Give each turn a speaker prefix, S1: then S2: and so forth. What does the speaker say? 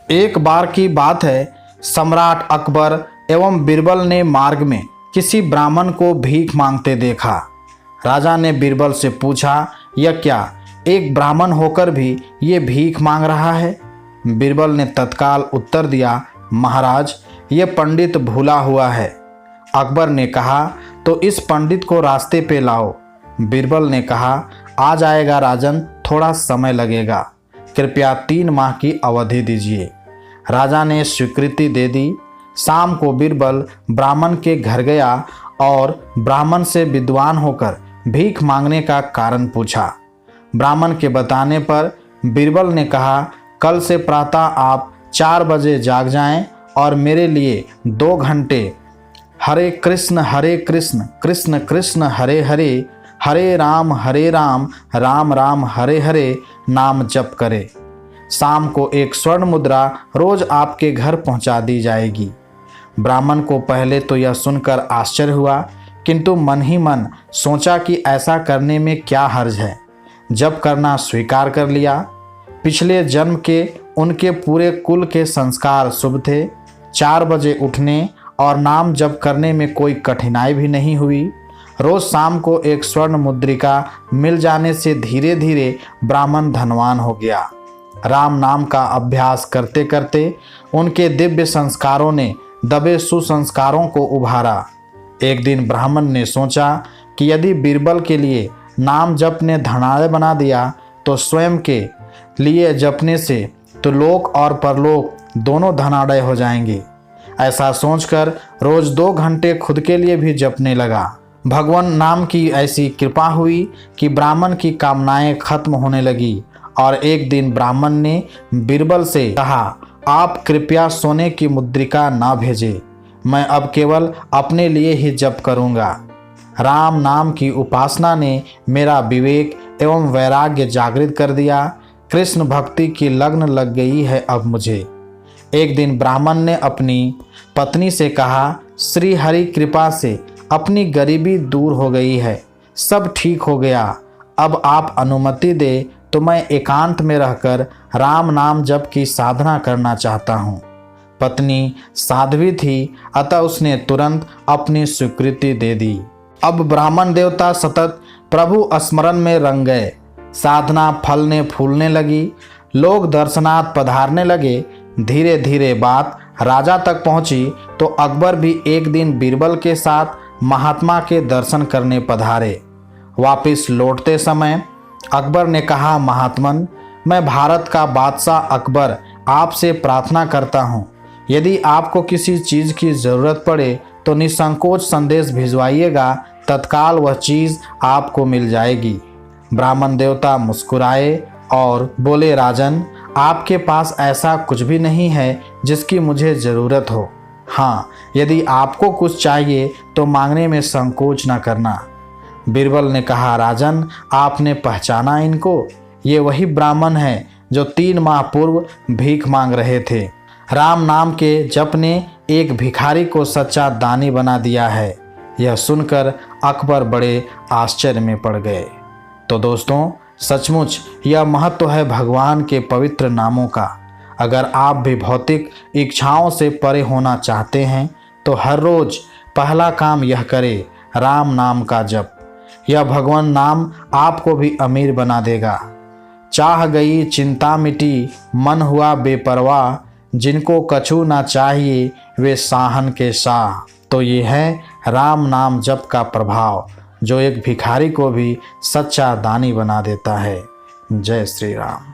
S1: एक बार की बात है, सम्राट अकबर एवं बीरबल ने मार्ग में किसी ब्राह्मण को भीख मांगते देखा। राजा ने बीरबल से पूछा, यह क्या एक ब्राह्मण होकर भी ये भीख मांग रहा है? बीरबल ने तत्काल उत्तर दिया, महाराज, ये पंडित भूला हुआ है। अकबर ने कहा, तो इस पंडित को रास्ते पे लाओ। बीरबल ने कहा, आ जाएगा राजन, थोड़ा समय लगेगा, कृपया 3 माह की अवधि दीजिए। राजा ने स्वीकृति दे दी। शाम को बीरबल ब्राह्मण के घर गया और ब्राह्मण से विद्वान होकर भीख मांगने का कारण पूछा। ब्राह्मण के बताने पर बीरबल ने कहा, कल से प्रातः आप 4 बजे जाग जाएं और मेरे लिए 2 घंटे हरे कृष्ण कृष्ण कृष्ण हरे हरे, हरे राम राम राम हरे हरे नाम जप करें। शाम को 1 स्वर्ण मुद्रा रोज आपके घर पहुंचा दी जाएगी। ब्राह्मण को पहले तो यह सुनकर आश्चर्य हुआ, किंतु मन ही मन सोचा कि ऐसा करने में क्या हर्ज है। जप करना स्वीकार कर लिया। पिछले जन्म के उनके पूरे कुल के संस्कार शुभ थे। 4 बजे उठने और नाम जप करने में कोई कठिनाई भी नहीं हुई। रोज शाम को 1 स्वर्ण मुद्रिका मिल जाने से धीरे धीरे ब्राह्मण धनवान हो गया। राम नाम का अभ्यास करते करते उनके दिव्य संस्कारों ने दबे सुसंस्कारों को उभारा। एक दिन ब्राह्मण ने सोचा कि यदि बीरबल के लिए नाम जप ने धनाढ़ बना दिया तो स्वयं के लिए जपने से तो लोक और परलोक दोनों धनाढ़ हो जाएंगे। ऐसा सोचकर रोज 2 घंटे खुद के लिए भी जपने लगा। भगवान नाम की ऐसी कृपा हुई कि ब्राह्मण की कामनाएं खत्म होने लगी और एक दिन ब्राह्मण ने बीरबल से कहा, आप कृपया सोने की मुद्रिका ना भेजें, मैं अब केवल अपने लिए ही जप करूंगा। राम नाम की उपासना ने मेरा विवेक एवं वैराग्य जागृत कर दिया। कृष्ण भक्ति की लगन लग गई है अब मुझे। एक दिन ब्राह्मण ने अपनी पत्नी से कहा, श्री हरि कृपा से अपनी गरीबी दूर हो गई है, सब ठीक हो गया। अब आप अनुमति दे तो मैं एकांत में रहकर राम नाम जप की साधना करना चाहता हूँ। पत्नी साध्वी थी, अतः उसने तुरंत अपनी स्वीकृति दे दी। अब ब्राह्मण देवता सतत प्रभु स्मरण में रंग गए। साधना फलने फूलने लगी। लोग दर्शनार्थ पधारने लगे। धीरे धीरे बात राजा तक पहुंची तो अकबर भी एक दिन बीरबल के साथ महात्मा के दर्शन करने पधारे। वापिस लौटते समय अकबर ने कहा, महात्मन, मैं भारत का बादशाह अकबर आपसे प्रार्थना करता हूँ, यदि आपको किसी चीज़ की ज़रूरत पड़े तो निसंकोच संदेश भिजवाइएगा, तत्काल वह चीज़ आपको मिल जाएगी। ब्राह्मण देवता मुस्कुराए और बोले, राजन, आपके पास ऐसा कुछ भी नहीं है जिसकी मुझे ज़रूरत हो। हाँ, यदि आपको कुछ चाहिए तो मांगने में संकोच न करना। बीरबल ने कहा, राजन, आपने पहचाना इनको? ये वही ब्राह्मण हैं जो 3 माह पूर्व भीख मांग रहे थे। राम नाम के जप ने एक भिखारी को सच्चा दानी बना दिया है। यह सुनकर अकबर बड़े आश्चर्य में पड़ गए। तो दोस्तों, सचमुच यह महत्व है भगवान के पवित्र नामों का। अगर आप भी भौतिक इच्छाओं से परे होना चाहते हैं तो हर रोज पहला काम यह करें, राम नाम का जप। यह भगवान नाम आपको भी अमीर बना देगा। चाह गई चिंता मिटी, मन हुआ बेपरवाह, जिनको कछु ना चाहिए वे साहन के शाह। तो ये है राम नाम जप का प्रभाव, जो एक भिखारी को भी सच्चा दानी बना देता है। जय श्री राम।